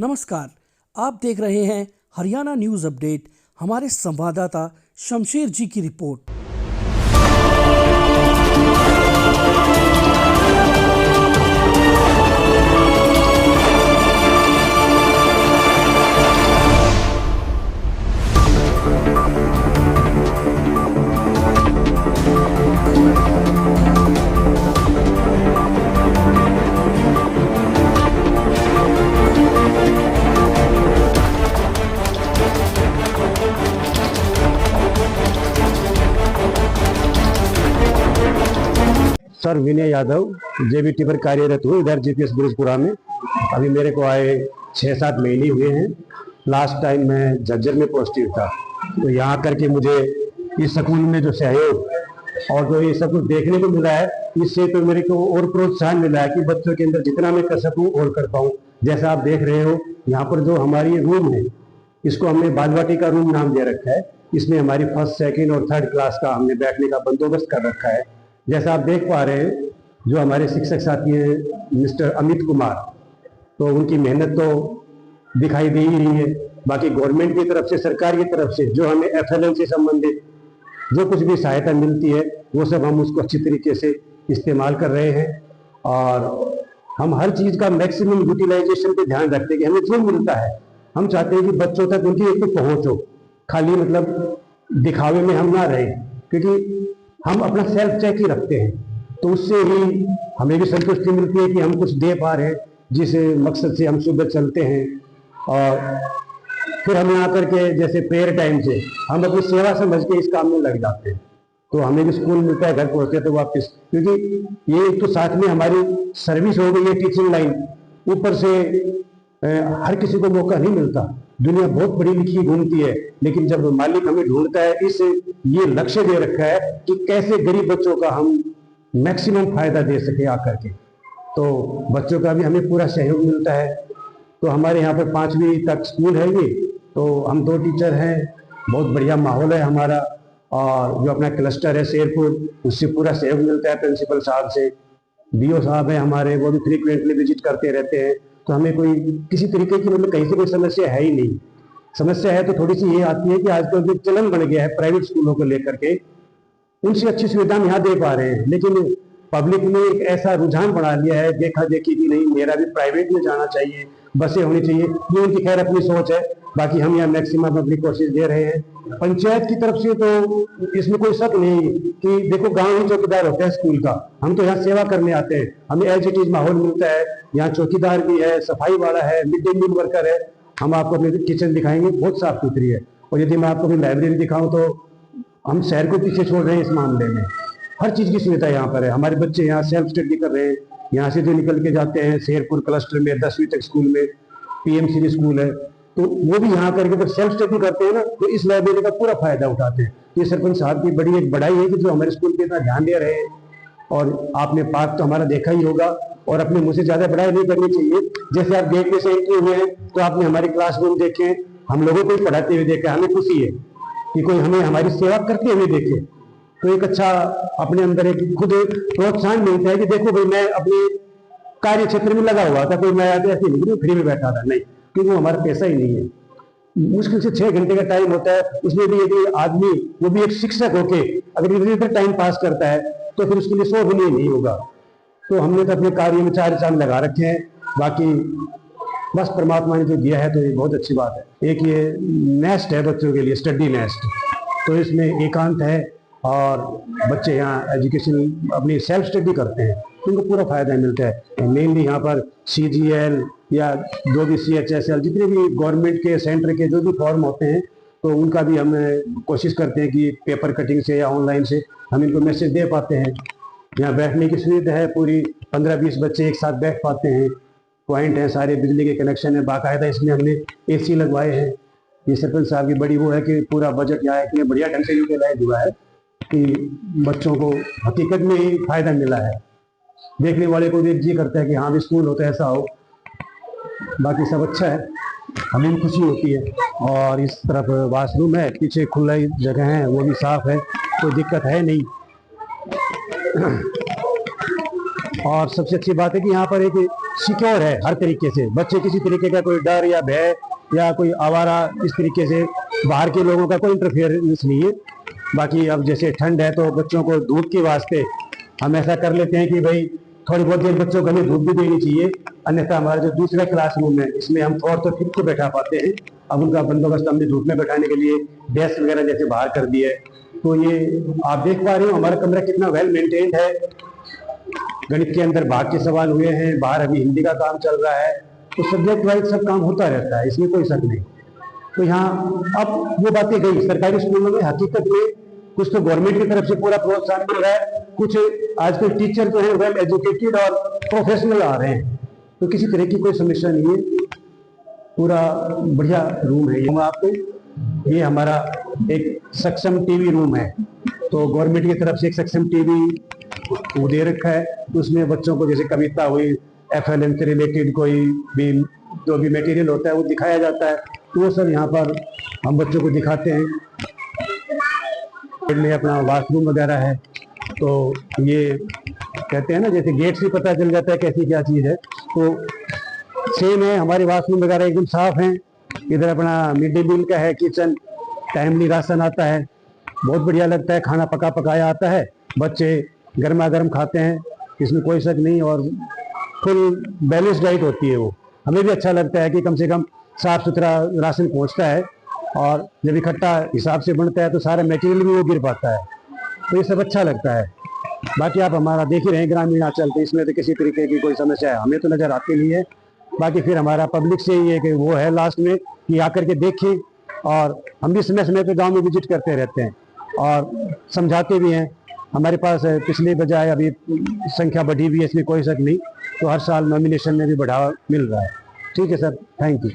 नमस्कार, आप देख रहे हैं हरियाणा न्यूज अपडेट। हमारे संवाददाता शमशेर जी की report. Sir Vinay Yadav JBT पर कार्यरत हूँ इधर जीपीएस गुरुपुरा में। अभी मेरे को आए 6-7 महीने हुए हैं। लास्ट टाइम मैं झज्जर में पॉजिटिव था, तो यहाँ करके मुझे इस स्कूल में जो सहयोग और जो ये सब कुछ देखने को मिला है, इससे तो मेरे को और प्रोत्साहन मिला है कि बच्चों के अंदर जितना मैं कर सकूँ और कर पाऊँ। जैसा आप देख रहे हो यहाँ पर जो हमारी रूम है, इसको हमने बालवाटी का रूम नाम दे रखा है। इसमें हमारी 1st, 2nd और 3rd क्लास का हमने बैठने का बंदोबस्त कर रखा है। जैसा आप देख पा रहे हैं, जो हमारे शिक्षक साथी हैं मिस्टर अमित कुमार, तो उनकी मेहनत तो दिखाई दे ही रही है। बाकी गवर्नमेंट की तरफ से, सरकार की तरफ से जो हमें FLN से संबंधित जो कुछ भी सहायता मिलती है, वो सब हम उसको अच्छी तरीके से इस्तेमाल कर रहे हैं। और हम हर चीज़ का मैक्सिमम यूटिलाइजेशन पे ध्यान रखते हैं कि हमें जो मिलता है, हम चाहते हैं कि बच्चों तक उनकी एक पहुँच हो। खाली मतलब दिखावे में हम ना रहे, क्योंकि हम अपना सेल्फ चेक ही रखते हैं, तो उससे ही हमें भी संतुष्टि मिलती है कि हम कुछ दे पा रहे हैं, जिस मकसद से हम सुबह चलते हैं। और फिर हम यहाँ करके जैसे प्रेयर टाइम से हम अपनी सेवा समझ के इस काम में लग जाते हैं, तो हमें भी सुकून मिलता है घर पहुँचते हैं तो वापस। क्योंकि ये तो साथ में हमारी सर्विस हो गई है, टीचिंग लाइन, ऊपर से हर किसी को मौका नहीं मिलता। दुनिया बहुत पढ़ी लिखी घूमती है, लेकिन जब मालिक हमें ढूंढता है, इस ये लक्ष्य दे रखा है कि कैसे गरीब बच्चों का हम मैक्सिमम फायदा दे सके आकर के, तो बच्चों का भी हमें पूरा सहयोग मिलता है। तो हमारे यहाँ पर 5वीं तक स्कूल है ये, तो हम 2 टीचर हैं, बहुत बढ़िया माहौल है हमारा। और जो अपना क्लस्टर है शेरपुर, उससे पूरा सहयोग मिलता है प्रिंसिपल साहब से। BO साहब हैं हमारे, वो भी फ्रीक्वेंटली विजिट करते रहते हैं। तो हमें कोई किसी तरीके की मतलब कहीं से कोई समस्या है ही नहीं। समस्या है तो थोड़ी सी ये आती है कि आजकल जो चलन बन गया है प्राइवेट स्कूलों को लेकर के, उनसे अच्छी सुविधा हम यहाँ दे पा रहे हैं, लेकिन पब्लिक ने एक ऐसा रुझान बना लिया है देखा देखी कि नहीं, मेरा भी प्राइवेट में जाना चाहिए, बसें होनी चाहिए। ये उनकी खैर अपनी सोच है, बाकी हम यहाँ मैक्सिमम अपनी कोशिश दे रहे हैं। पंचायत की तरफ से तो इसमें कोई शक नहीं कि देखो गांव ही चौकीदार होता है स्कूल का, हम तो यहाँ सेवा करने आते हैं, हमें एज इट इज माहौल मिलता है। यहाँ चौकीदार भी है, सफाई वाला है, मिड डे मील वर्कर है। हम आपको अपनी किचन दिखाएंगे, बहुत साफ सुथरी है। और यदि मैं आपको अपनी लाइब्रेरी दिखाऊं तो हम शहर को पीछे छोड़ रहे हैं इस मामले में। हर चीज़ की सुविधा यहाँ पर है। हमारे बच्चे यहाँ सेल्फ स्टडी कर रहे हैं, यहाँ से जो निकल के जाते हैं शेरपुर क्लस्टर में 10वीं तक स्कूल में, PMC स्कूल है, तो वो भी यहाँ करके जब सेल्फ स्टडी करते हैं ना, तो इस लाइब्रेरी का पूरा फायदा उठाते हैं। ये सरपंच साहब की बड़ी एक बड़ाई है कि जो हमारे स्कूल पे इतना ध्यान दे रहे हैं। और आपने पार्क तो हमारा देखा ही होगा, और अपने मुझसे ज्यादा बड़ाई नहीं करनी चाहिए। जैसे आप गेट में से एंट्री हुए हैं तो आपने हमारे क्लासरूम देखे, हम लोगों को पढ़ाते हुए देखा, हमें खुशी है कि कोई हमें हमारी सेवा करते हुए देखे, तो एक अच्छा अपने अंदर एक खुद प्रोत्साहन मिलता है कि देखो भाई मैं अपने कार्य क्षेत्र में लगा हुआ था, कोई मैं ऐसे नहीं फ्री में बैठा था, नहीं, क्योंकि वो हमारा पैसा ही नहीं है। मुश्किल से 6 घंटे का टाइम होता है, उसमें भी यदि आदमी वो भी एक शिक्षक होके अगर इधर टाइम पास करता है तो फिर उसके लिए 100 गुना नहीं होगा। तो हमने तो अपने कार्य में 4 चांद लगा रखे हैं। बाकी बस परमात्मा ने जो दिया है तो ये बहुत अच्छी बात है। एक ये नेस्ट है बच्चों के लिए, स्टडी नेस्ट, तो इसमें एकांत है और बच्चे यहाँ एजुकेशन अपनी सेल्फ स्टडी करते हैं, उनको पूरा फायदा मिलता है। मेनली यहाँ पर CGL या जो भी CHSL जितने भी गवर्नमेंट के सेंटर के जो भी फॉर्म होते हैं, तो उनका भी हम कोशिश करते हैं कि पेपर कटिंग से या ऑनलाइन से हम इनको मैसेज दे पाते हैं। यहाँ बैठने की सुविधा है पूरी, 15-20 बच्चे एक साथ बैठ पाते हैं। पॉइंट है, सारे बिजली के कनेक्शन है बाकायदा, इसमें हमने AC लगवाए हैं। ये सरपंच साहब की बड़ी वो है कि पूरा बजट यहाँ इतने बढ़िया ढंग से यूटिलाइज हुआ है कि बच्चों को हकीकत में ही फायदा मिला है। देखने वाले को भी जी करता है कि हाँ भी स्कूल होता है, ऐसा हो। बाकी सब अच्छा है, हमें भी खुशी होती है। और इस तरफ वाशरूम है, पीछे खुला जगह है, वो भी साफ है, कोई दिक्कत है नहीं। और सबसे अच्छी बात है कि यहाँ पर एक सिक्योर है हर तरीके से। बच्चे किसी तरीके का कोई डर या भय या कोई आवारा इस तरीके से बाहर के लोगों का कोई इंटरफेरेंस नहीं है। बाकी अब जैसे ठंड है तो बच्चों को धूप के वास्ते हम ऐसा कर लेते हैं कि भाई थोड़ी बहुत देर बच्चों को हमें धूप भी देनी चाहिए, अन्यथा हमारा जो दूसरा क्लासरूम है इसमें हम 4 तो ठीक को बैठा पाते हैं। अब उनका बंदोबस्त हमने धूप में बैठाने के लिए डेस्क वगैरह जैसे बाहर कर दिए है। तो ये आप देख पा रहे हो हमारा कमरा कितना वेल मेंटेन्ड है। गणित के अंदर भाग के सवाल हुए हैं, बाहर अभी हिंदी का काम चल रहा है, तो सब्जेक्ट वाइज सब काम होता रहता है, इसमें कोई शक नहीं। तो यहाँ अब वो बातें गई सरकारी स्कूलों में हकीकत में कुछ तो गवर्नमेंट की तरफ से पूरा प्रोत्साहन मिल रहा है, कुछ आजकल टीचर जो है वेल एजुकेटेड और प्रोफेशनल आ रहे हैं, तो किसी तरह की कोई समस्या नहीं है। पूरा बढ़िया रूम है। ये आपको ये हमारा एक सक्षम टीवी रूम है, तो गवर्नमेंट की तरफ से एक सक्षम टीवी वो दे रखा है। उसमें बच्चों को जैसे कविता हुई, FLM से रिलेटेड कोई भी जो भी मटेरियल होता है वो दिखाया जाता है, तो वो सब यहाँ पर हम बच्चों को दिखाते हैं। में अपना वॉशरूम वगैरह है, तो ये कहते हैं ना जैसे गेट से पता चल जाता है कैसी क्या चीज़ है, तो सेम है। हमारे वॉशरूम वगैरह एकदम साफ हैं। इधर अपना मिड डे मील का है किचन, टाइमली राशन आता है, बहुत बढ़िया लगता है। खाना पका पकाया आता है, बच्चे गर्मा गर्म खाते हैं, इसमें कोई शक नहीं। और फुल बैलेंस डाइट होती है, वो हमें भी अच्छा लगता है कि कम से कम साफ सुथरा राशन पहुंचता है, और जब इकट्ठा हिसाब से बनता है तो सारा मटेरियल भी वो गिर पाता है, तो ये सब अच्छा लगता है। बाकी आप हमारा देख ही रहे हैं ग्रामीण अंचल, तो इसमें तो किसी तरीके की कोई समस्या है हमें तो नज़र आती नहीं है। बाकी फिर हमारा पब्लिक से ये कि वो है लास्ट में कि आकर के देखें, और हम भी समय समय पर गाँव में विजिट करते रहते हैं और समझाते भी हैं। हमारे पास पिछले बजाय अभी संख्या बढ़ी हुई है, इसमें कोई शक नहीं, तो हर साल नॉमिनेशन में भी बढ़ावा मिल रहा है। ठीक है सर, थैंक यू।